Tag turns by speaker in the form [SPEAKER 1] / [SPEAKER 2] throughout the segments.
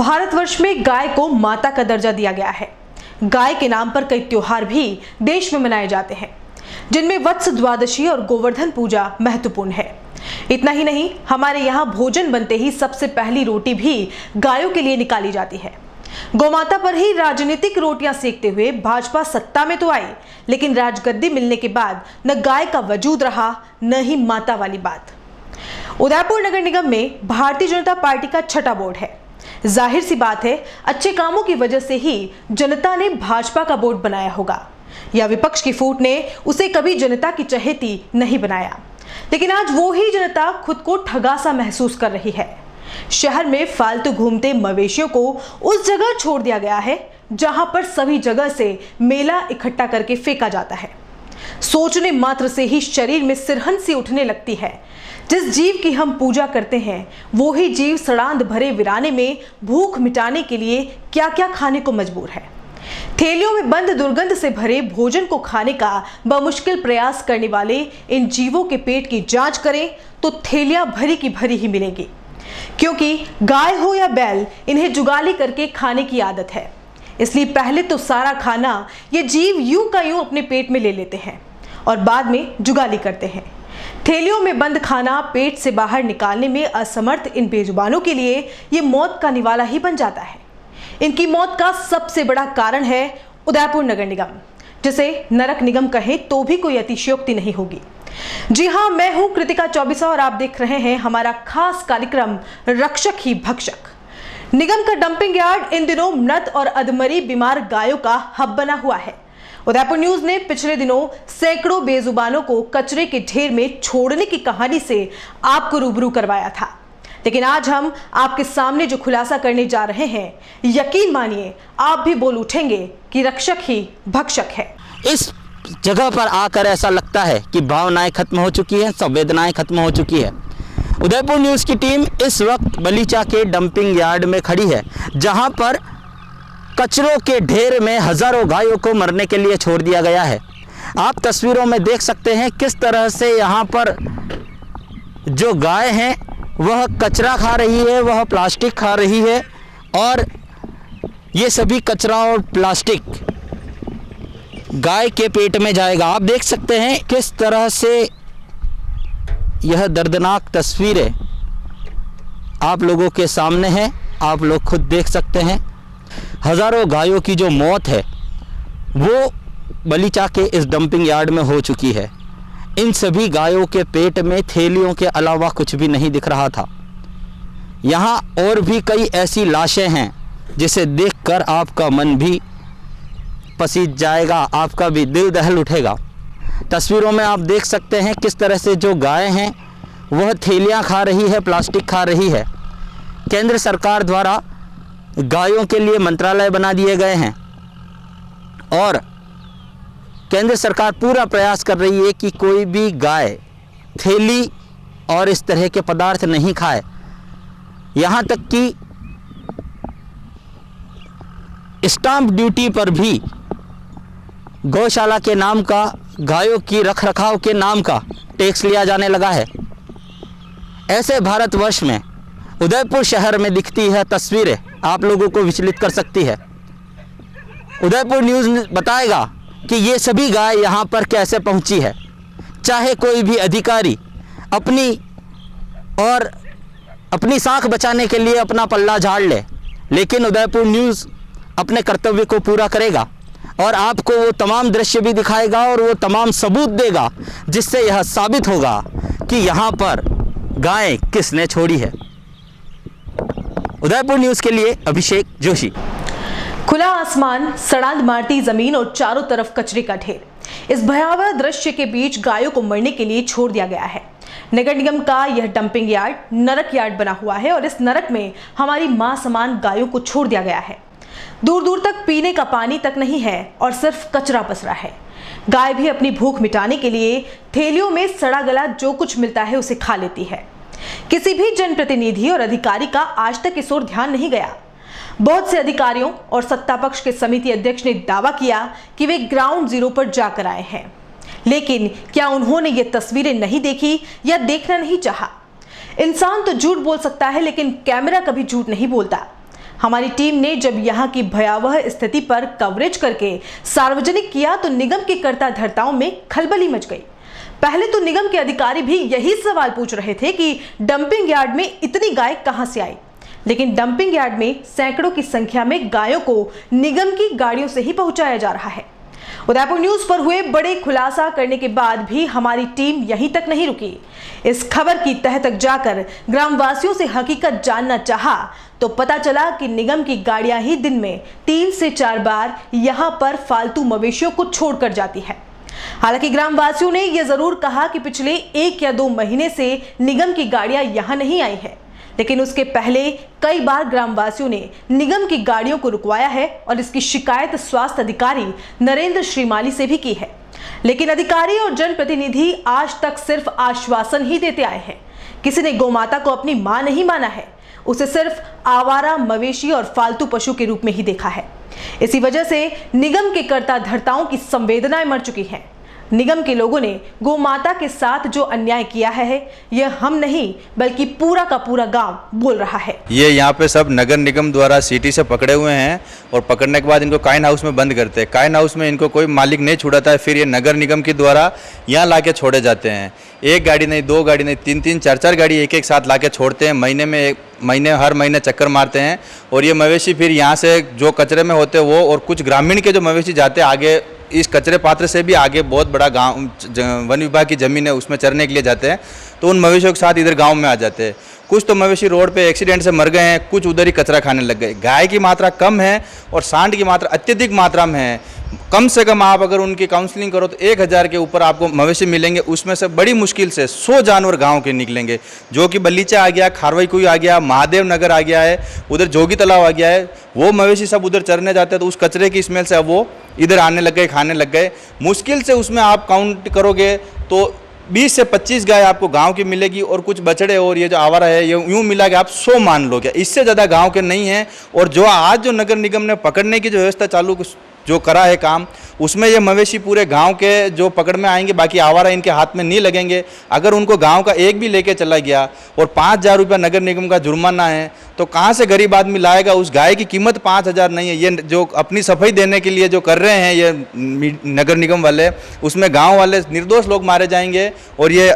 [SPEAKER 1] भारतवर्ष में गाय को माता का दर्जा दिया गया है। गाय के नाम पर कई त्योहार भी देश में मनाए जाते हैं, जिनमें वत्स द्वादशी और गोवर्धन पूजा महत्वपूर्ण है। इतना ही नहीं, हमारे यहाँ भोजन बनते ही सबसे पहली रोटी भी गायों के लिए निकाली जाती है। गौमाता पर ही राजनीतिक रोटियां सेकते हुए भाजपा सत्ता में तो आई, लेकिन राजगद्दी मिलने के बाद न गाय का वजूद रहा, न ही माता वाली बात। उदयपुर नगर निगम में भारतीय जनता पार्टी का छठा बोर्ड है। जाहिर सी बात है, अच्छे कामों की वजह से ही जनता ने भाजपा का बोर्ड बनाया होगा, या विपक्ष की फूट ने उसे कभी जनता की चहेती नहीं बनाया। लेकिन आज वो ही जनता खुद को ठगा सा महसूस कर रही है। शहर में फालतू घूमते मवेशियों को उस जगह छोड़ दिया गया है जहां पर सभी जगह से मेला इकट्ठा करके फेंका जाता है। सोचने मात्र से ही शरीर में सिरहन सी उठने लगती है। जिस जीव की हम पूजा करते हैं, वो ही जीव सड़ांध भरे वीराने में भूख मिटाने के लिए क्या क्या खाने को मजबूर है। थैलियों में बंद दुर्गंध से भरे भोजन को खाने का बमुश्किल प्रयास करने वाले इन जीवों के पेट की जांच करें तो थैलियां भरी की भरी ही मिलेंगी, क्योंकि गाय हो या बैल, इन्हें जुगाली करके खाने की आदत है। इसलिए पहले तो सारा खाना ये जीव यूं का यूं अपने पेट में ले लेते हैं और बाद में जुगाली करते हैं। थैलियों में बंद खाना पेट से बाहर निकालने में असमर्थ इन बेजुबानों के लिए ये मौत का निवाला ही बन जाता है। इनकी मौत का सबसे बड़ा कारण है उदयपुर नगर निगम, जिसे नरक निगम कहे तो भी कोई अतिशयोक्ति नहीं होगी। जी हां, मैं हूं कृतिका चौबीसा और आप देख रहे हैं हमारा खास कार्यक्रम रक्षक ही भक्षक। निगम का डंपिंग यार्ड इन दिनों मृत और अधमरी बीमार गायों का हब बना हुआ है। उदयपुर न्यूज ने पिछले दिनों सैकड़ों बेजुबानों को कचरे के ढेर में छोड़ने की कहानी से आपको रूबरू करवाया था, लेकिन आज हम आपके सामने जो खुलासा करने जा रहे हैं, यकीन मानिए आप भी बोल उठेंगे कि रक्षक ही भक्षक है।
[SPEAKER 2] इस जगह पर आकर ऐसा लगता है कि भावनाएं खत्म हो चुकी हैं, संवेदनाएं खत्म हो चुकी है। उदयपुर न्यूज़ की टीम इस वक्त बलीचा के डंपिंग यार्ड में खड़ी है, जहां पर कचरों के ढेर में हजारों गायों को मरने के लिए छोड़ दिया गया है। आप तस्वीरों में देख सकते हैं किस तरह से यहां पर जो गाय हैं वह कचरा खा रही है, वह प्लास्टिक खा रही है, और ये सभी कचरा और प्लास्टिक गाय के पेट में जाएगा। आप देख सकते हैं किस तरह से यह दर्दनाक तस्वीरें आप लोगों के सामने हैं, आप लोग खुद देख सकते हैं। हजारों गायों की जो मौत है वो बलीचा के इस डंपिंग यार्ड में हो चुकी है। इन सभी गायों के पेट में थैलियों के अलावा कुछ भी नहीं दिख रहा था। यहाँ और भी कई ऐसी लाशें हैं जिसे देखकर आपका मन भी पसीज जाएगा, आपका भी दिल दहल उठेगा। तस्वीरों में आप देख सकते हैं किस तरह से जो गाय हैं वह थैलियाँ खा रही है, प्लास्टिक खा रही है। केंद्र सरकार द्वारा गायों के लिए मंत्रालय बना दिए गए हैं और केंद्र सरकार पूरा प्रयास कर रही है कि कोई भी गाय थैली और इस तरह के पदार्थ नहीं खाए। यहाँ तक कि स्टाम्प ड्यूटी पर भी गौशाला के नाम का, गायों की रखरखाव के नाम का टैक्स लिया जाने लगा है। ऐसे भारतवर्ष में उदयपुर शहर में दिखती है तस्वीरें आप लोगों को विचलित कर सकती है। उदयपुर न्यूज़ बताएगा कि ये सभी गाय यहाँ पर कैसे पहुँची है। चाहे कोई भी अधिकारी अपनी साख बचाने के लिए अपना पल्ला झाड़ ले, लेकिन उदयपुर न्यूज़ अपने कर्तव्य को पूरा करेगा और आपको वो तमाम दृश्य भी दिखाएगा और वो तमाम सबूत देगा जिससे यह साबित होगा कि यहाँ पर गाय किसने छोड़ी है। उदयपुर न्यूज़ के लिए अभिषेक जोशी।
[SPEAKER 1] खुला आसमान, सड़ांध माटी जमीन और चारों तरफ कचरे का ढेर, इस भयावह दृश्य के बीच गायों को मरने के लिए छोड़ दिया गया है। नगर निगम का यह डंपिंग यार्ड नरक यार्ड बना हुआ है और इस नरक में हमारी मां समान गायों को छोड़ दिया गया है। दूर दूर तक पीने का पानी तक नहीं है और सिर्फ कचरा पसरा है। गाय भी अपनी भूख मिटाने के लिए थैलियों में सड़ा गला जो कुछ मिलता है उसे खा लेती है। किसी भी जनप्रतिनिधि और अधिकारी का आज तक इस ओर ध्यान नहीं गया। बहुत से अधिकारियों और सत्ता पक्ष के समिति अध्यक्ष ने दावा किया कि वे ग्राउंड जीरो पर जाकर आए हैं, लेकिन क्या उन्होंने ये तस्वीरें नहीं देखी या देखना नहीं चाहा? इंसान तो झूठ बोल सकता है, लेकिन कैमरा कभी झूठ नहीं बोलता। हमारी टीम ने जब यहां की भयावह स्थिति पर कवरेज करके सार्वजनिक किया तो निगम के कर्ता धर्ताओं में खलबली मच गई। पहले तो निगम के अधिकारी भी यही सवाल पूछ रहे थे कि डंपिंग यार्ड में इतनी गाय कहां से आई, लेकिन डंपिंग यार्ड में सैकड़ों की संख्या में गायों को निगम की गाड़ियों से ही पहुंचाया जा रहा है। उदयपुर न्यूज पर हुए बड़े खुलासा करने के बाद भी हमारी टीम यहीं तक नहीं रुकी। इस खबर की तह तक जाकर ग्रामवासियों से हकीकत जानना चाहा तो पता चला कि निगम की गाड़ियां ही दिन में 3 से 4 बार यहां पर फालतू मवेशियों को छोड़कर जाती है। हालांकि ग्रामवासियों ने यह जरूर कहा कि पिछले 1 या 2 महीने से निगम की गाड़ियां यहां नहीं आई है, लेकिन उसके पहले कई बार ग्रामवासियों ने निगम की गाड़ियों को रुकवाया है और इसकी शिकायत स्वास्थ्य अधिकारी नरेंद्र श्रीमाली से भी की है। लेकिन अधिकारी और जनप्रतिनिधि आज तक सिर्फ आश्वासन ही देते आए हैं। किसी ने गौमाता को अपनी मां नहीं माना है, उसे सिर्फ आवारा मवेशी और फालतू पशु के रूप में ही देखा है। इसी वजह से निगम के कर्ता धर्ताओं की संवेदनाएं मर चुकी हैं। निगम के लोगों ने गौमाता के साथ जो अन्याय किया है यह हम नहीं बल्कि पूरा का पूरा गांव बोल रहा है।
[SPEAKER 3] ये यहाँ पे सब नगर निगम द्वारा सिटी से पकड़े हुए हैं और पकड़ने के बाद इनको काइन हाउस में बंद करते हैं। काइन हाउस में इनको कोई मालिक नहीं छुड़ाता है, फिर ये नगर निगम के द्वारा यहाँ ला के छोड़े जाते हैं। 1 गाड़ी नहीं, 2 गाड़ी नहीं, 3-3, 4-4 गाड़ी एक साथ ला के छोड़ते हैं। हर महीने चक्कर मारते हैं और ये मवेशी फिर यहाँ से जो कचरे में होते हैं वो, और कुछ ग्रामीण के जो मवेशी जाते हैं आगे इस कचरे पात्र से भी आगे बहुत बड़ा गांव वन विभाग की ज़मीन है उसमें चरने के लिए जाते हैं, तो उन मवेशियों के साथ इधर गांव में आ जाते हैं। कुछ तो मवेशी रोड पे एक्सीडेंट से मर गए हैं, कुछ उधर ही कचरा खाने लग गए। गाय की मात्रा कम है और सांड की मात्रा अत्यधिक मात्रा में है। कम से कम आप अगर उनकी काउंसलिंग करो तो 1000 के ऊपर आपको मवेशी मिलेंगे। उसमें से बड़ी मुश्किल से 100 जानवर गांव के निकलेंगे, जो कि बलीचा आ गया, खारवाई कुई आ गया, महादेव नगर आ गया है, उधर जोगी तालाब आ गया है। वो मवेशी सब उधर चरने जाते हैं तो उस कचरे की स्मेल से अब वो इधर आने लग गए, खाने लग गए। मुश्किल से उसमें आप काउंट करोगे तो 20 से 25 गाय आपको गांव की मिलेगी और कुछ बछड़े और ये जो आवारा है ये यूँ मिला के आप 100 मान लो क्या, इससे ज़्यादा गांव के नहीं हैं। और जो आज जो नगर निगम ने पकड़ने की जो व्यवस्था चालू जो करा है काम, उसमें ये मवेशी पूरे गांव के जो पकड़ में आएंगे, बाकी आवारा इनके हाथ में नहीं लगेंगे। अगर उनको गांव का एक भी लेके चला गया और 5000 रुपया नगर निगम का जुर्माना है तो कहाँ से गरीब आदमी लाएगा? उस गाय की कीमत 5000 नहीं है। ये जो अपनी सफाई देने के लिए जो कर रहे हैं ये नगर निगम वाले, उसमें गाँव वाले निर्दोष लोग मारे जाएंगे और ये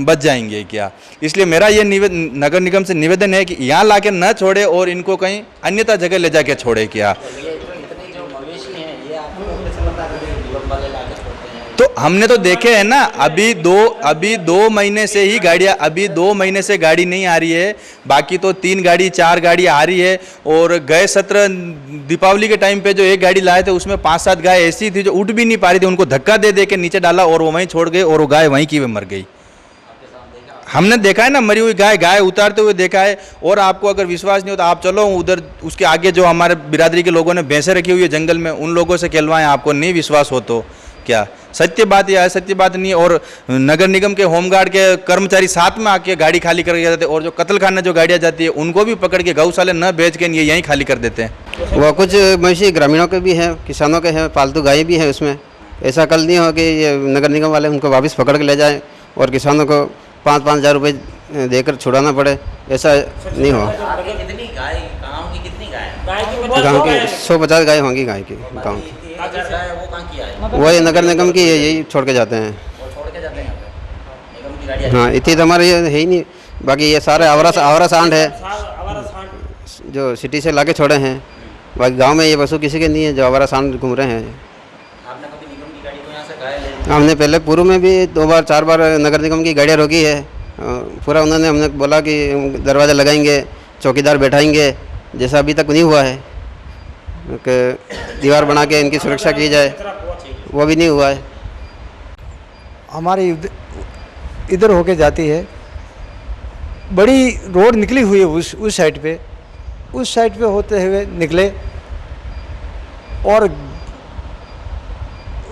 [SPEAKER 3] बच जाएंगे क्या? इसलिए मेरा ये नगर निगम से निवेदन है कि यहाँ ला के न छोड़े और इनको कहीं अन्यथा जगह ले जाके छोड़े क्या। तो हमने तो देखे हैं ना, अभी दो महीने से ही गाड़ियाँ, अभी 2 महीने से गाड़ी नहीं आ रही है, बाकी तो 3 गाड़ी 4 गाड़ी आ रही है। और गए सत्र दीपावली के टाइम पे जो 1 गाड़ी लाए थे उसमें 5-7 गाय ऐसी थी जो उठ भी नहीं पा रही थी, उनको धक्का दे के नीचे डाला और वो वहीं छोड़ गए और वो गाय वहीं की मर गई। हमने देखा है ना, मरी हुई गाय उतारते हुए देखा है। और आपको अगर विश्वास नहीं होता आप चलो उधर उसके आगे जो हमारे बिरादरी के लोगों ने भैंसें रखी हुई है जंगल में, उन लोगों से कहलवाएं। आपको नहीं विश्वास हो तो क्या सत्य बात या सत्य बात नहीं। और नगर निगम के होमगार्ड के कर्मचारी साथ में आके गाड़ी खाली करके जाते हैं और जो कत्ल खाने जो गाड़ियाँ जाती है उनको भी पकड़ के गौशाले न बेच के ये यहीं खाली कर देते हैं।
[SPEAKER 4] वह कुछ मवेशी ग्रामीणों के भी हैं, किसानों के हैं, पालतू गायें भी हैं उसमें। ऐसा कल नहीं हो कि ये नगर निगम वाले उनको वापस पकड़ के ले जाएं और किसानों को 5-5 हज़ार रुपये देकर छुड़ाना पड़े, ऐसा नहीं हो। गाँव की 150 गाय होंगी गाय की गाँव की। वही नगर निगम की यही छोड़ के जाते हैं। हाँ, इतनी तो हमारे ये है ही नहीं। बाकी ये सारे आवारा सांड है जो सिटी से लाके छोड़े हैं। बाकी गांव में ये पशु किसी के नहीं है जो आवारा सांड घूम रहे हैं। हमने पहले पूर्व में भी 2 बार 4 बार नगर निगम की गाड़ियाँ रोकी है। पूरा उन्होंने हमने बोला कि दरवाज़ा लगाएंगे, चौकीदार बैठाएंगे, जैसा अभी तक नहीं हुआ है कि दीवार बना के इनकी सुरक्षा की जाए, वो भी नहीं हुआ है।
[SPEAKER 5] हमारी इधर होके जाती है, बड़ी रोड निकली हुई है उस साइड पे, उस साइड पे होते हुए निकले और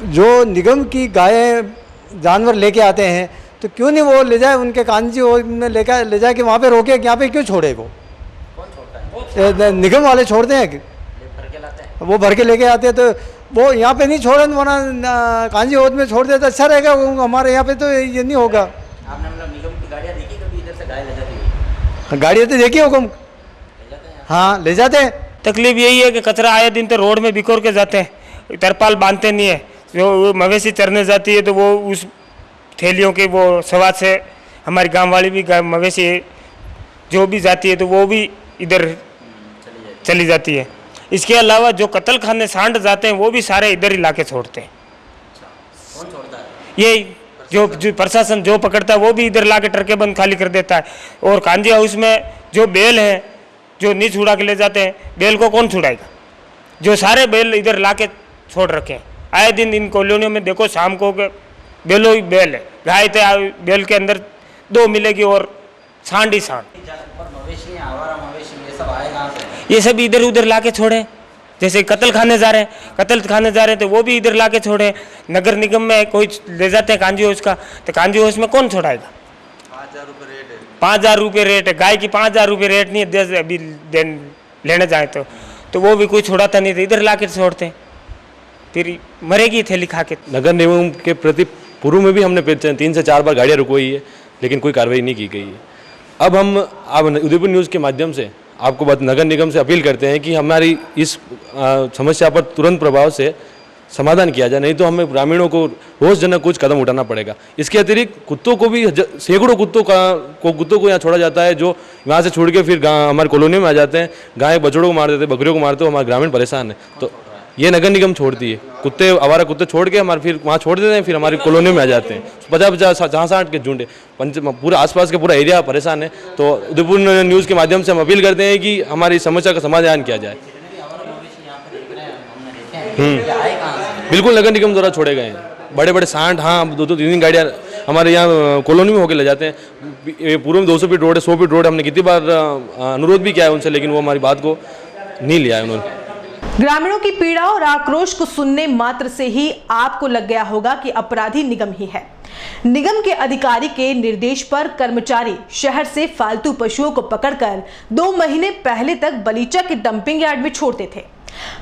[SPEAKER 5] जो निगम की गायें जानवर लेके आते हैं तो क्यों नहीं वो ले जाए उनके कांजी में ले जाके वहाँ पे रोके, यहाँ पे क्यों छोड़े? वो निगम वाले छोड़ते हैं, वो भर के लेके आते हैं। तो वो यहाँ पे नहीं छोड़े, वरना कांजी ओद में छोड़ दे तो अच्छा रहेगा। हमारे यहाँ पे तो ये नहीं होगा। आपने मतलब निगम की गाड़ियाँ देखी कभी इधर से गाय ले जाती है? गाड़ियाँ तो देखी हुकुम, हाँ ले जाते हैं।
[SPEAKER 6] तकलीफ यही है कि कचरा आए दिन तो रोड में बिखोर के जाते हैं, तरपाल बांधते नहीं है। जो मवेशी चरने जाती है तो वो उस थैलियों के वो सवाद से हमारी गांव वाली भी मवेशी जो भी जाती है तो वो भी इधर चली जाती है। इसके अलावा जो कत्ल खाने सांड जाते हैं वो भी सारे इधर ही लाके छोड़ते हैं।
[SPEAKER 2] कौन छोड़ता है?
[SPEAKER 6] ये जो प्रशासन जो पकड़ता है वो भी इधर लाके ट्रकें बंद खाली कर देता है। और कांजी हाउस में जो बैल है जो नहीं छुड़ा के ले जाते हैं, बैल को कौन छुड़ाएगा? जो सारे बैल इधर लाके छोड़ रखे हैं। आए दिन इन कॉलोनियों में देखो शाम को बैलों ही बैल है, गाय तो बैल के अंदर 2 मिलेगी और सांड ही सांड।
[SPEAKER 2] मवेशी, आवारा मवेशी, ये सब आए कहाँ से?
[SPEAKER 6] ये सब इधर उधर लाके छोड़े। जैसे कत्ल खाने जा रहे हैं तो वो भी इधर लाके छोड़े। नगर निगम में कोई ले जाते हैं कांजी हाउस का, तो कांजी हाउस में कौन छोड़ाएगा?
[SPEAKER 3] 5,000 रुपये रेट है।
[SPEAKER 6] 5,000 रुपये रेट है। गाय की 5,000 रुपये रेट नहीं है। 10 अभी लेने जाए तो वो भी कोई छोड़ाता नहीं था, इधर लाके छोड़ते हैं, फिर मरेगी थैली खा के।
[SPEAKER 7] नगर निगम के प्रति पूर्व में भी हमने 3 से 4 बार गाड़ियाँ रुकवाई है, लेकिन कोई कार्रवाई नहीं की गई है। अब हम उदयपुर न्यूज़ के माध्यम से आपको नगर निगम से अपील करते हैं कि हमारी इस समस्या पर तुरंत प्रभाव से समाधान किया जाए, नहीं तो हमें ग्रामीणों को रोज़जनक कुछ कदम उठाना पड़ेगा। इसके अतिरिक्त कुत्तों को भी सैकड़ों कुत्तों को यहाँ छोड़ा जाता है, जो वहाँ से छोड़ के फिर हमारी कॉलोनी में आ जाते हैं। गाय बछड़ों को मार देते हैं, बकरियों को मारते हैं, हमारे ग्रामीण परेशान है। तो ये नगर निगम छोड़ती है कुत्ते, आवारा कुत्ते छोड़ के हमारे फिर वहाँ छोड़ देते हैं, फिर हमारी कॉलोनी में आ जाते हैं 50-50 60 के झुंड। पूरा आसपास का पूरा एरिया परेशान है। तो उदयपुर न्यूज़ के माध्यम से हम अपील करते हैं कि हमारी समस्या का समाधान किया जाए। बिल्कुल नगर निगम द्वारा छोड़े गए हैं बड़े बड़े सांड। हाँ 2-3 गाड़ियाँ हमारे यहाँ कॉलोनी में होकर ले जाते हैं। पूर्व में 200 फीट रोड है, 100 फीट रोड। हमने कितनी बार अनुरोध भी किया है उनसे, लेकिन वो हमारी बात को नहीं लिया है उन्होंने।
[SPEAKER 1] ग्रामीणों की पीड़ा और आक्रोश को सुनने मात्र से ही आपको लग गया होगा कि अपराधी निगम ही है। निगम के अधिकारी के निर्देश पर कर्मचारी शहर से फालतू पशुओं को पकड़कर 2 महीने पहले तक बलीचा के डंपिंग यार्ड में छोड़ते थे।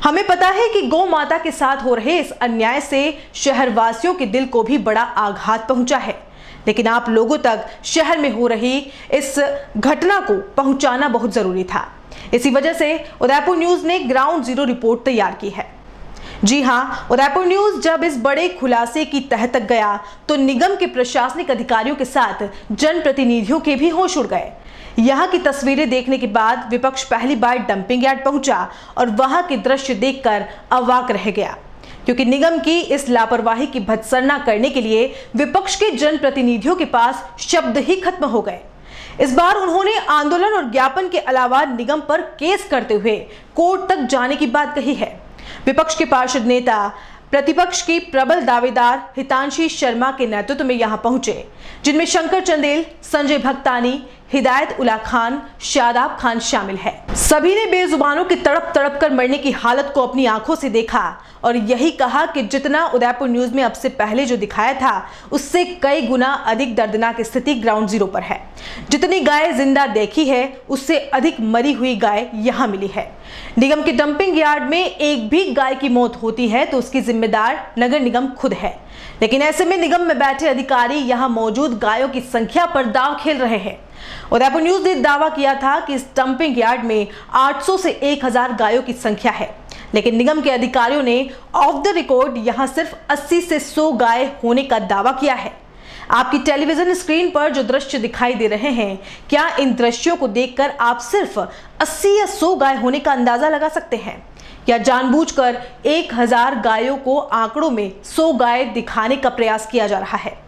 [SPEAKER 1] हमें पता है कि गौ माता के साथ हो रहे इस अन्याय से शहरवासियों के दिल को भी बड़ा आघात पहुंचा है, लेकिन आप लोगों तक शहर में हो रही इस घटना को पहुंचाना बहुत जरूरी था। इसी वजह से उदयपुर न्यूज ने ग्राउंड जीरो रिपोर्ट तैयार की है। जी हां, उदयपुर न्यूज जब इस बड़े खुलासे की तह तक गया तो निगम के प्रशासनिक अधिकारियों के साथ जनप्रतिनिधियों के भी होश उड़ गए। यहाँ की तस्वीरें देखने के बाद विपक्ष पहली बार डंपिंग यार्ड पहुंचा और वहां के दृश्य देखकर अवाक रह गया, क्योंकि निगम की इस लापरवाही की भत्सना करने के लिए विपक्ष के जनप्रतिनिधियों के पास शब्द ही खत्म हो गए। इस बार उन्होंने आंदोलन और ज्ञापन के अलावा निगम पर केस करते हुए कोर्ट तक जाने की बात कही है। विपक्ष के पार्षद नेता प्रतिपक्ष की प्रबल दावेदार हितांशी शर्मा के नेतृत्व में यहां पहुंचे, जिनमें शंकर चंदेल, संजय भक्तानी, हिदायत उल्ला खान, शादाब खान शामिल है। सभी ने बेजुबानों की तड़प तड़प कर मरने की हालत को अपनी आंखों से देखा और यही कहा कि जितना उदयपुर न्यूज में अब से पहले जो दिखाया था उससे कई गुना अधिक दर्दनाक स्थिति ग्राउंड जीरो पर है। जितनी गाय जिंदा देखी है उससे अधिक मरी हुई गाय यहाँ मिली है। निगम के डंपिंग यार्ड में एक भी गाय की मौत होती है तो उसकी जिम्मेदार नगर निगम खुद है, लेकिन ऐसे में निगम में बैठे अधिकारी यहाँ मौजूद गायों की संख्या पर दांव खेल रहे हैं। उदयपुर न्यूज ने दावा किया था कि इस डंपिंग यार्ड में 800 से 1000 गायों की संख्या है, लेकिन निगम के अधिकारियों ने ऑफ द रिकॉर्ड यहां सिर्फ 80 से 100 गाय होने का दावा किया है। आपकी टेलीविजन स्क्रीन पर जो दृश्य दिखाई दे रहे हैं, क्या इन दृश्यों को देखकर आप सिर्फ 80 या 100 गाय होने का अंदाजा लगा सकते हैं, या जानबूझकर 1000 गायों को आंकड़ों में 100 गाय दिखाने का प्रयास किया जा रहा है?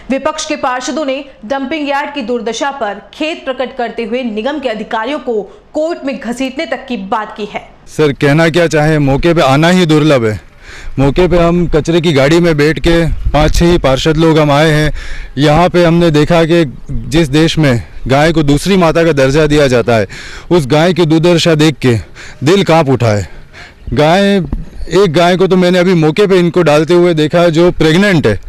[SPEAKER 1] विपक्ष के पार्षदों ने डंपिंग यार्ड की दुर्दशा पर खेद प्रकट करते हुए निगम के अधिकारियों को कोर्ट में घसीटने तक की बात की है।
[SPEAKER 8] सर कहना क्या चाहे, मौके पे आना ही दुर्लभ है। मौके पे हम कचरे की गाड़ी में बैठ के 5-6 पार्षद लोग हम आए हैं। यहाँ पे हमने देखा कि जिस देश में गाय को दूसरी माता का दर्जा दिया जाता है, उस गाय की दुर्दशा देख के दिल कांप उठा है। एक गाय को तो मैंने अभी मौके पे इनको डालते हुए देखा जो प्रेग्नेंट है।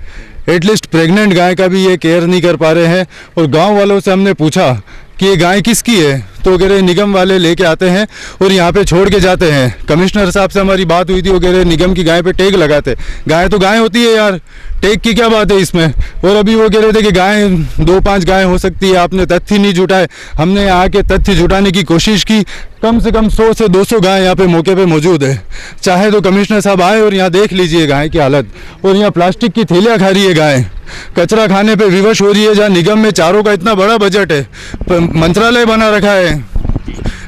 [SPEAKER 8] एटलीस्ट प्रेग्नेंट गाय का भी ये केयर नहीं कर पा रहे हैं। और गांव वालों से हमने पूछा कि ये गाय किसकी है, तो वगैरह निगम वाले लेके आते हैं और यहाँ पे छोड़ के जाते हैं। कमिश्नर साहब से हमारी बात हुई थी, वगैरह निगम की गाय पे टैग लगाते। गाय तो गाय होती है यार, टैग की क्या बात है इसमें। और अभी वो कह रहे थे कि गाय 2-5 गाय हो सकती है, आपने तथ्य नहीं जुटाए। हमने यहाँ के तथ्य जुटाने की कोशिश की, कम से कम 100 से 200 गाय यहाँ पे मौके पे मौजूद है। चाहे तो कमिश्नर साहब आए और यहाँ देख लीजिए गाय की हालत। और यहाँ प्लास्टिक की थैलियाँ खा रही है गाय, कचरा खाने पे विवश हो रही है। जहाँ निगम में चारों का इतना बड़ा बजट है, मंत्रालय बना रखा है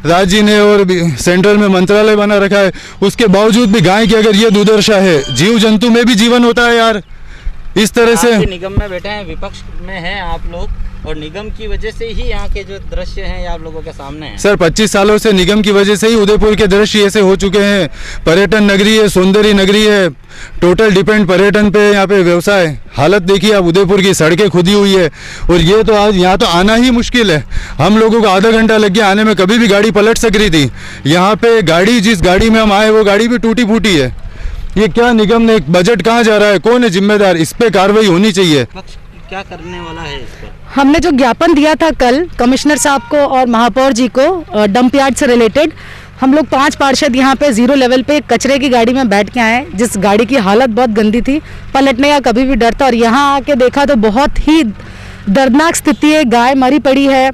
[SPEAKER 8] राज्य जी ने और सेंट्रल में मंत्रालय बना रखा है, उसके बावजूद भी गाय की अगर ये दुर्दशा है, जीव जंतु में भी जीवन होता है यार इस तरह से।
[SPEAKER 2] निगम में बैठे हैं, विपक्ष में हैं आप लोग, और निगम की वजह से ही यहाँ के जो दृश्य हैं आप लोगों के सामने हैं।
[SPEAKER 8] सर 25 सालों से निगम की वजह से ही उदयपुर के दृश्य ऐसे हो चुके हैं। पर्यटन नगरी है, सौंदर्य नगरी है, टोटल डिपेंड पर्यटन पे यहाँ पे व्यवसाय। हालत देखिए आप, उदयपुर की सड़कें खुदी हुई है और ये तो आज यहाँ तो आना ही मुश्किल है। हम लोगों को आधा घंटा लग गया आने में, कभी भी गाड़ी पलट सक रही थी। यहाँ पे गाड़ी, जिस गाड़ी में हम आए वो गाड़ी भी टूटी फूटी है। ये क्या निगम ने बजट कहाँ जा रहा है, कौन है जिम्मेदार, इस पे कार्रवाई होनी चाहिए।
[SPEAKER 2] क्या करने वाला है इस पर?
[SPEAKER 9] हमने जो ज्ञापन दिया था कल कमिश्नर साहब को और महापौर जी को डंप यार्ड से रिलेटेड, हम लोग 5 पार्षद यहाँ पे 0 लेवल पे कचरे की गाड़ी में बैठ के आए, जिस गाड़ी की हालत बहुत गंदी थी, पलटने का कभी भी डर था। और यहाँ आके देखा तो बहुत ही दर्दनाक स्थिति है, गाय मरी पड़ी है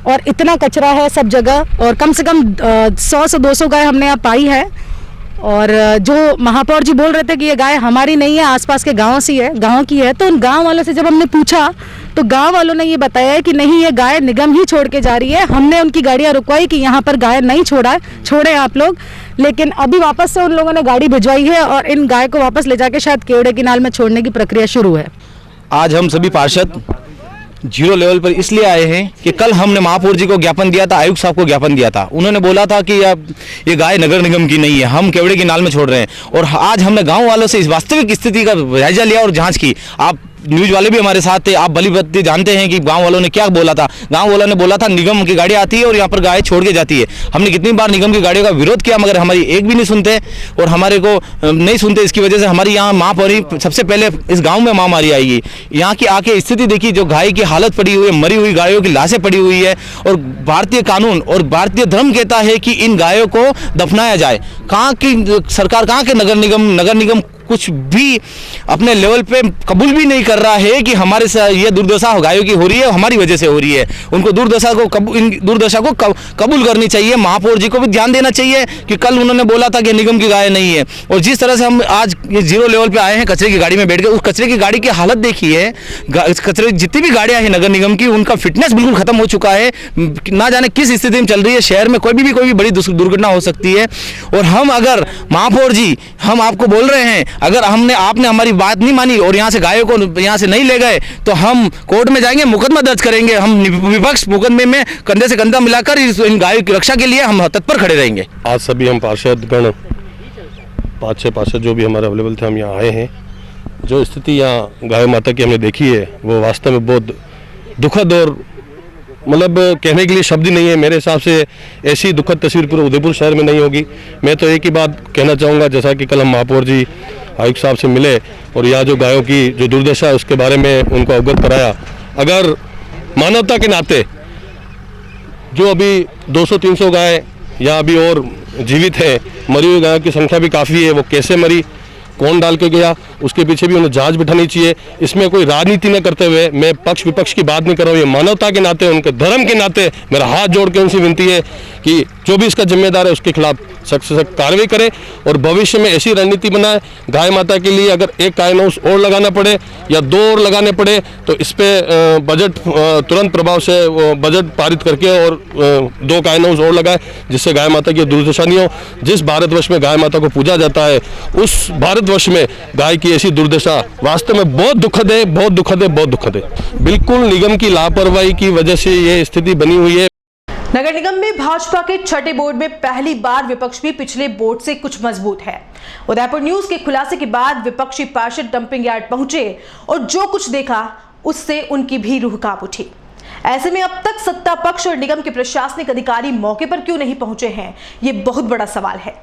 [SPEAKER 9] और इतना कचरा है सब जगह। और कम से कम 100 से 200 गाय हमने यहाँ पाई है। और जो महापौर जी बोल रहे थे कि ये गाय हमारी नहीं है, आसपास के गाँव से है, गाँव की है, तो उन गाँव वालों से जब हमने पूछा तो गांव वालों ने ये बताया है कि नहीं, ये गाय निगम ही छोड़ के जा रही है। हमने उनकी गाड़ियां रुकवाई कि यहाँ पर गाय नहीं छोड़े आप लोग, लेकिन अभी वापस से उन लोगों ने गाड़ी भिजवाई है और इन गाय को वापस ले जाके शायद केवड़े की नाल में छोड़ने की प्रक्रिया शुरू है।
[SPEAKER 10] आज हम सभी पार्षद 0 लेवल पर इसलिए आए हैं कि कल हमने महापौर जी को ज्ञापन दिया था, आयुक्त साहब को ज्ञापन दिया था। उन्होंने बोला था कि अब ये गाय नगर निगम की नहीं है, हम केवड़े की नाल में छोड़ रहे हैं। और आज हमने गांव वालों से इस वास्तविक स्थिति का जायजा लिया और जांच की। आप न्यूज वाले भी हमारे साथ थे, आप भली भांति जानते हैं कि गांव वालों ने क्या बोला था। गांव वालों ने बोला था निगम की गाड़ी आती है और यहाँ पर गाय छोड़ के जाती है। हमने कितनी बार निगम की गाड़ियों का विरोध किया, मगर हमारी एक भी नहीं सुनते और हमारे को नहीं सुनते। इसकी वजह से हमारी यहाँ महापौरी सबसे पहले इस गाँव में महामारी आएगी। यहाँ की आके स्थिति देखी, जो गाय की हालत पड़ी हुई है, मरी हुई गायों की लाशें पड़ी हुई है। और भारतीय कानून और भारतीय धर्म कहता है कि इन गायों को दफनाया जाए। कहाँ की सरकार, कहाँ के नगर निगम कुछ भी अपने लेवल पे कबूल भी नहीं कर रहा है कि हमारे साथ ये दुर्दशा गायों की हो रही है, हमारी वजह से हो रही है। उनको इन दुर्दशा को कबूल करनी चाहिए। महापौर जी को भी ध्यान देना चाहिए कि कल उन्होंने बोला था कि निगम की गाय नहीं है। और जिस तरह से हम आज ये 0 लेवल पे आए हैं, कचरे की गाड़ी में बैठ के, उस कचरे की गाड़ी की हालत देखिए। कचरे जितनी भी गाड़ियां हैं नगर निगम की, उनका फिटनेस बिल्कुल खत्म हो चुका है। ना जाने किस स्थिति में चल रही है। शहर में कोई भी बड़ी दुर्घटना हो सकती है। और हम अगर महापौर जी, हम आपको बोल रहे हैं, अगर आपने हमारी बात नहीं मानी और यहाँ से गायों को यहाँ से नहीं ले गए तो हम कोर्ट में जाएंगे, मुकदमा दर्ज करेंगे। हम विपक्ष मुकदमे में कंधे से कंधा मिलाकर इन गायों की रक्षा के लिए हम तत्पर खड़े रहेंगे।
[SPEAKER 11] आज सभी हम पार्षदगण 5-6 पार्षद जो भी हमारे अवेलेबल थे, हम यहाँ आए हैं। जो स्थिति यहाँ गाय माता की हमने देखी है वो वास्तव में बहुत दुखद और मतलब कहने के लिए शब्द ही नहीं है। मेरे हिसाब से ऐसी दुखद तस्वीर पूरे उदयपुर शहर में नहीं होगी। मैं तो एक ही बात कहना चाहूँगा, जैसा कि कल हम महापौर जी आयुक्त साहब से मिले और यहाँ जो गायों की जो दुर्दशा है उसके बारे में उनको अवगत कराया। अगर मानवता के नाते जो अभी 200-300 गाय यहाँ अभी और जीवित है, मरी हुई गायों की संख्या भी काफ़ी है, वो कैसे मरी, कौन डाल के गया, उसके पीछे भी उन्हें जांच बिठानी चाहिए। इसमें कोई राजनीति न करते हुए, मैं पक्ष विपक्ष की बात नहीं कर रहा हूँ, ये मानवता के नाते, उनके धर्म के नाते मेरा हाथ जोड़ के उनसे विनती है कि जो भी इसका जिम्मेदार है उसके खिलाफ सख्त से सख्त कार्रवाई करें और भविष्य में ऐसी रणनीति बनाए गाय माता के लिए। अगर एक कायन हाउस और लगाना पड़े या 2 और लगाने पड़े तो इस पर बजट तुरंत प्रभाव से बजट पारित करके और 2 कायन हाउस और लगाए, जिससे गाय माता की दुर्दशा नहीं हो। जिस भारतवर्ष में गाय माता को पूजा जाता है, उस भारतवर्ष में गाय की ऐसी दुर्दशा वास्तव में बहुत दुखद है, बहुत दुखद है, बहुत दुखद है। बिल्कुल निगम की लापरवाही की वजह से ये स्थिति बनी हुई है।
[SPEAKER 1] नगर निगम में भाजपा के छठे बोर्ड में पहली बार विपक्ष भी पिछले बोर्ड से कुछ मजबूत है। उदयपुर न्यूज के खुलासे के बाद विपक्षी पार्षद डंपिंग यार्ड पहुंचे और जो कुछ देखा उससे उनकी भी रूह कांप उठी। ऐसे में अब तक सत्ता पक्ष और निगम के प्रशासनिक अधिकारी मौके पर क्यों नहीं पहुंचे हैं, ये बहुत बड़ा सवाल है।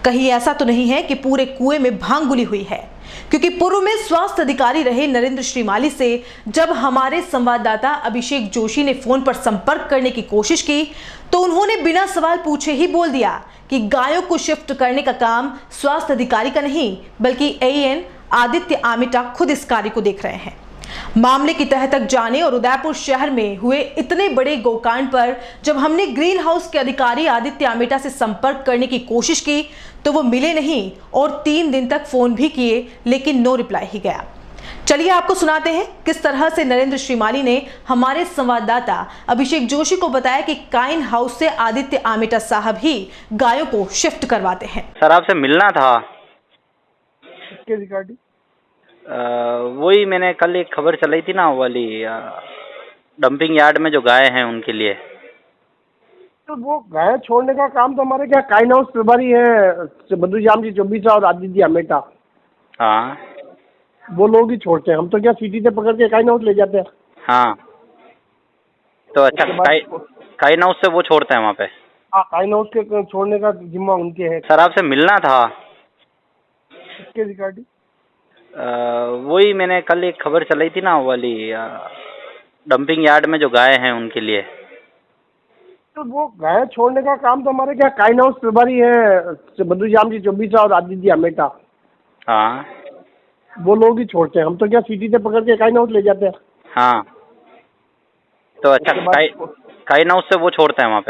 [SPEAKER 1] कहीं ऐसा तो नहीं है कि पूरे कुएं में भांग घुली हुई है। क्योंकि पूर्व में स्वास्थ्य अधिकारी रहे नरेंद्र श्रीमाली से जब हमारे संवाददाता अभिषेक जोशी ने फोन पर संपर्क करने की कोशिश की तो उन्होंने बिना सवाल पूछे ही बोल दिया कि गायों को शिफ्ट करने का काम स्वास्थ्य अधिकारी का नहीं बल्कि एएन आदित्य आमेटा खुद इस कार्य को देख रहे हैं। मामले की तह तक जाने और उदयपुर शहर में हुए इतने बड़े गोकांड पर जब हमने ग्रीन हाउस के अधिकारी आदित्य आमेटा से संपर्क करने की कोशिश की तो वो मिले नहीं और 3 दिन तक फोन भी किए लेकिन नो रिप्लाई ही गया। चलिए आपको सुनाते हैं किस तरह से नरेंद्र श्रीमाली ने हमारे संवाददाता अभिषेक जोशी को बताया कि काइन हाउस से आदित्य आमेटा साहब ही गायों को शिफ्ट करवाते हैं।
[SPEAKER 2] सर आपसे मिलना था।
[SPEAKER 12] किसके रिगार्डिंग?
[SPEAKER 2] वही मैंने कल एक खबर चलाई थी ना वाली डंपिंग यार्ड में जो गाय हैं उनके लिए।
[SPEAKER 12] तो वो गाय छोड़ने का काम तो हमारे क्या काइन हाउस प्रभारी है बद्रूजाम जी चौबीसा और आदित्य आमेटा।
[SPEAKER 2] हाँ
[SPEAKER 12] वो लोग ही छोड़ते हैं, हम तो क्या सिटी से पकड़ के काइन हाउस ले जाते हैं।
[SPEAKER 2] हाँ तो अच्छा काइन हाउस से वो छोड़ते हैं वहाँ पे?
[SPEAKER 12] हाँ काइन हाउस के छोड़ने का जिम्मा उनके है।
[SPEAKER 2] सर आपसे मिलना था।
[SPEAKER 12] किसके रिगार्डिंग?
[SPEAKER 2] वही मैंने कल एक खबर चलाई थी ना वाली डंपिंग यार्ड में जो गाय हैं उनके लिए।
[SPEAKER 12] तो वो गाय छोड़ने का काम तो हमारे क्या काइन हाउस प्रभारी है बद्रूजाम जी चौबीसा और आदित्य आमेटा।
[SPEAKER 2] हाँ
[SPEAKER 12] वो लोग ही छोड़ते हैं, हम तो क्या सिटी से पकड़ के काइन हाउस ले जाते हैं।
[SPEAKER 2] हाँ तो अच्छा काइन हाउस से वो छोड़ते हैं वहाँ पे?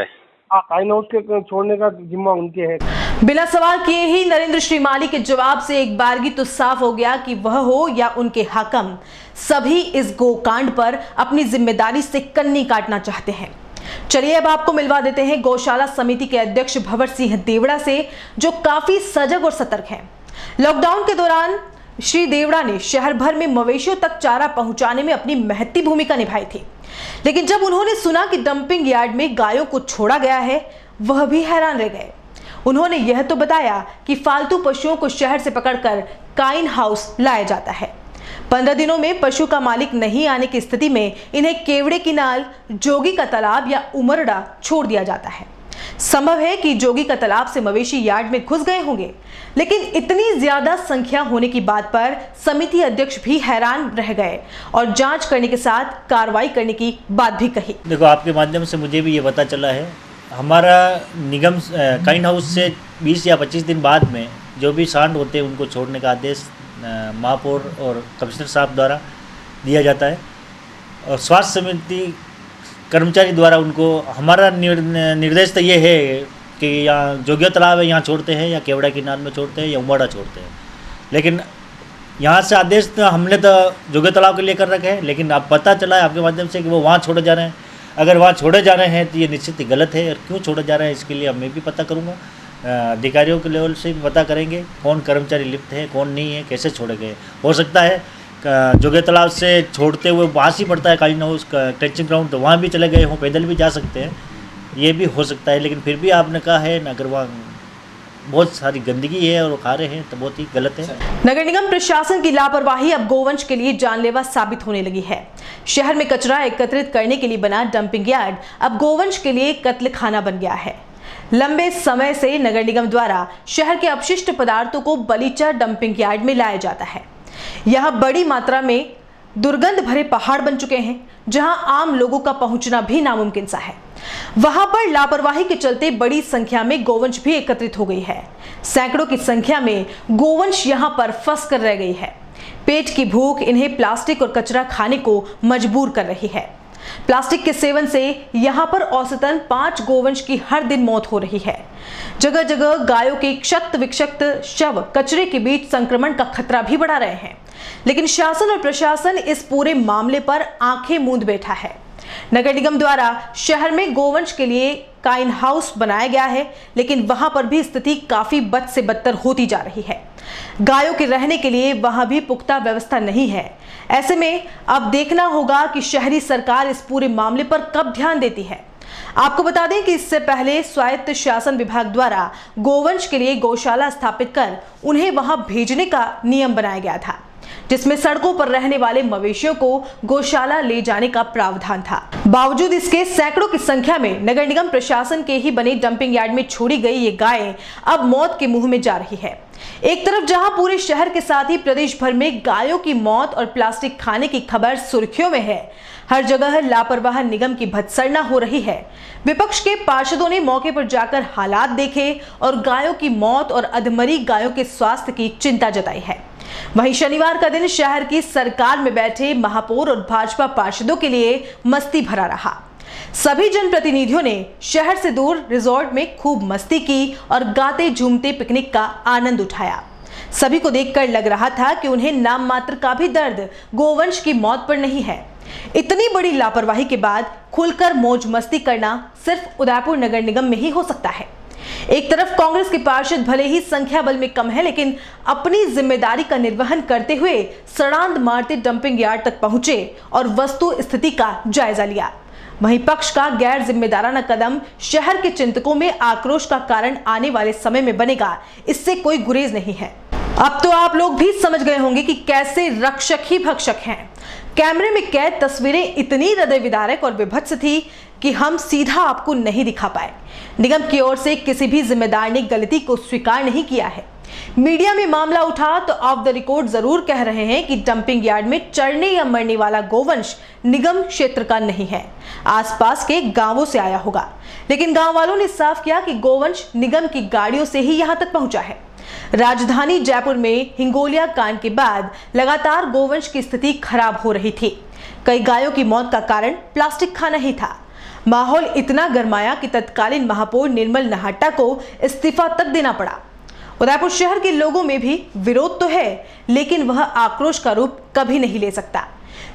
[SPEAKER 12] हाँ काइन हाउस के छोड़ने का जिम्मा उनके है।
[SPEAKER 1] बिना सवाल किए ही नरेंद्र श्रीमाली के जवाब से एक बारगी तो साफ हो गया कि वह हो या उनके हाकम सभी इस गोकांड पर अपनी जिम्मेदारी से कन्नी काटना चाहते हैं। चलिए अब आपको मिलवा देते हैं गौशाला समिति के अध्यक्ष भंवर सिंह देवड़ा से जो काफी सजग और सतर्क हैं। लॉकडाउन के दौरान श्री देवड़ा ने शहर भर में मवेशियों तक चारा पहुंचाने में अपनी महत्ती भूमिका निभाई थी, लेकिन जब उन्होंने सुना कि डंपिंग यार्ड में गायों को छोड़ा गया है वह भी हैरान रह गए। उन्होंने यह तो बताया कि फालतू पशुओं को शहर से पकड़कर काइन हाउस लाया जाता है। 15 दिनों में पशु का मालिक नहीं आने की स्थिति में इन्हें केवड़े की नाल, जोगी का तालाब या उमरड़ा छोड़ दिया जाता है। संभव है कि जोगी का तालाब से मवेशी यार्ड में घुस गए होंगे, लेकिन इतनी ज्यादा संख्या होने की बात पर समिति अध्यक्ष भी हैरान रह गए और जांच करने के साथ कार्रवाई करने की बात भी कही।
[SPEAKER 13] देखो आपके माध्यम से मुझे भी ये पता चला है, हमारा निगम काइन हाउस से 20 या 25 दिन बाद में जो भी सांड होते हैं उनको छोड़ने का आदेश महापौर और कमिश्नर साहब द्वारा दिया जाता है और स्वास्थ्य समिति कर्मचारी द्वारा उनको हमारा निर्देश तो ये है कि यहाँ जोगिया तालाब है यहाँ छोड़ते हैं या केवड़ा की नाल में छोड़ते हैं या उमड़ा छोड़ते हैं। लेकिन यहाँ से आदेश तो हमने तो जोगिया तालाब के लिए कर रखे हैं, लेकिन अब पता चला है आपके माध्यम से कि वो वहाँ छोड़े जा रहे हैं। अगर वहाँ छोड़े जा रहे हैं तो ये निश्चित ही गलत है और क्यों छोड़े जा रहे हैं इसके लिए मैं भी पता करूँगा, अधिकारियों के लेवल से भी पता करेंगे कौन कर्मचारी लिप्त है कौन नहीं है, कैसे छोड़े गए। हो सकता है जोगिया तालाब से छोड़ते हुए वहाँ से पड़ता है काइन हाउस का ट्रेंचिंग ग्राउंड, तो वहाँ भी चले गए हों, पैदल भी जा सकते हैं, ये भी हो सकता है। लेकिन फिर भी आपने कहा है अगर वहाँ बहुत सारी गंदगी है और वो खा रहे हैं तो बहुत ही गलत है।
[SPEAKER 1] नगर निगम प्रशासन की लापरवाही अब गोवंश के लिए जानलेवा साबित होने लगी है। शहर में कचरा एकत्रित करने के लिए बना डंपिंग यार्ड अब गोवंश के लिए कत्ल खाना बन गया है। लंबे समय से नगर निगम द्वारा शहर के अपशिष्ट पदार्थों को बलीचा डंपिंग यार्ड में लाया जाता है। यह बड़ी मात्रा में दुर्गंध भरे पहाड़ बन चुके हैं जहां आम लोगों का पहुंचना भी नामुमकिन सा है। वहां पर लापरवाही के चलते बड़ी संख्या में गोवंश भी एकत्रित हो गई है। सैकड़ों की संख्या में गोवंश यहां पर फंस कर रह गई है। पेट की भूख इन्हें प्लास्टिक और कचरा खाने को मजबूर कर रही है। प्लास्टिक के सेवन से यहां पर औसतन 5 गोवंश की हर दिन मौत हो रही है। जगह जगह गायों के क्षत विक्षत शव कचरे के बीच संक्रमण का खतरा भी बढ़ा रहे हैं, लेकिन शासन और प्रशासन इस पूरे मामले पर आंखें मूंद बैठा है। नगर निगम द्वारा शहर में गोवंश के लिए काइन हाउस बनाया गया है, लेकिन वहां पर भी स्थिति काफी बद से बदतर होती जा रही है। गायों के रहने के लिए वहां भी पुख्ता व्यवस्था नहीं है। ऐसे में अब देखना होगा कि शहरी सरकार इस पूरे मामले पर कब ध्यान देती है। आपको बता दें कि इससे पहले स्वायत्त शासन विभाग द्वारा गोवंश के लिए गौशाला स्थापित कर उन्हें वहां भेजने का नियम बनाया गया था, जिसमें सड़कों पर रहने वाले मवेशियों को गौशाला ले जाने का प्रावधान था। बावजूद इसके सैकड़ों की संख्या में नगर निगम प्रशासन के ही बने डंपिंग यार्ड में छोड़ी गई ये गायें अब मौत के मुंह में जा रही है। एक तरफ जहां पूरे शहर के साथ ही प्रदेश भर में गायों की मौत और प्लास्टिक खाने की खबर सुर्खियों में है, हर जगह लापरवाह निगम की भत्सरना हो रही है। विपक्ष के पार्षदों ने मौके पर जाकर हालात देखे और गायों की मौत और अधमरी गायों के स्वास्थ्य की चिंता जताई है। वहीं शनिवार का दिन शहर की सरकार में बैठे महापौर और भाजपा पार्षदों के लिए मस्ती भरा रहा। सभी जनप्रतिनिधियों ने शहर से दूर रिजॉर्ट में खूब मस्ती की और गाते झूमते पिकनिक का आनंद उठाया। सभी को देखकर लग रहा था कि उन्हें नाम मात्र का भी दर्द गोवंश की मौत पर नहीं है। इतनी बड़ी लापरवाही के बाद खुलकर मौज मस्ती करना सिर्फ उदयपुर नगर निगम में ही हो सकता है। एक तरफ कांग्रेस के पार्षद भले ही संख्या बल में कम है, लेकिन अपनी जिम्मेदारी का निर्वहन करते हुए सड़ांध मारते डंपिंग यार्ड तक पहुंचे और वस्तु स्थिति का जायजा लिया। वहीं पक्ष का गैर जिम्मेदाराना कदम शहर के चिंतकों में आक्रोश का कारण आने वाले समय में बनेगा, इससे कोई गुरेज नहीं है। अब तो आप लोग भी समझ गए होंगे कि कैसे रक्षक ही भक्षक हैं। कैमरे में कैद तस्वीरें इतनी हृदय विदारक और विभत्स थी कि हम सीधा आपको नहीं दिखा पाए। निगम की ओर से किसी भी जिम्मेदार ने गलती को स्वीकार नहीं किया है। मीडिया में मामला उठा तो ऑफ द रिकॉर्ड जरूर कह रहे हैं कि डंपिंग यार्ड में चढ़ने या मरने वाला गोवंश निगम क्षेत्र का नहीं है, आसपास के गांवों से आया होगा। लेकिन गांव वालों ने साफ किया कि गोवंश निगम की गाड़ियों से ही यहां तक पहुंचा है। राजधानी जयपुर में हिंगोलिया कांड के बाद लगातार गोवंश की स्थिति खराब हो रही थी। कई गायों की मौत का कारण प्लास्टिक खाना ही था। माहौल इतना गरमाया कि तत्कालीन महापौर निर्मल नहाटा को इस्तीफा तक देना पड़ा। उदयपुर शहर के लोगों में भी विरोध तो है, लेकिन वह आक्रोश का रूप कभी नहीं ले सकता,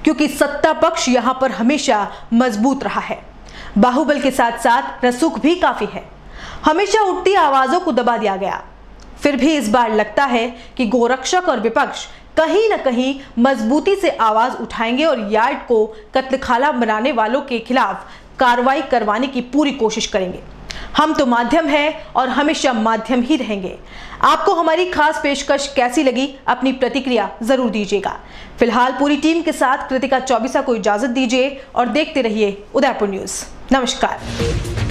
[SPEAKER 1] क्योंकि सत्ता पक्ष यहां पर हमेशा मजबूत रहा है। बाहुबल के साथ साथ रसूख भी काफी है। हमेशा उठती आवाजों को दबा दिया गया। फिर भी इस बार लगता है कि गोरक्षक और विपक्ष कहीं न कहीं मजबूती से आवाज उठाएंगे और यार्ड को कत्लखाना बनाने वालों के खिलाफ कार्रवाई करवाने की पूरी कोशिश करेंगे। हम तो माध्यम हैं और हमेशा माध्यम ही रहेंगे। आपको हमारी खास पेशकश कैसी लगी, अपनी प्रतिक्रिया जरूर दीजिएगा। फिलहाल पूरी टीम के साथ कृतिका चौबीसा को इजाजत दीजिए और देखते रहिए उदयपुर न्यूज। नमस्कार।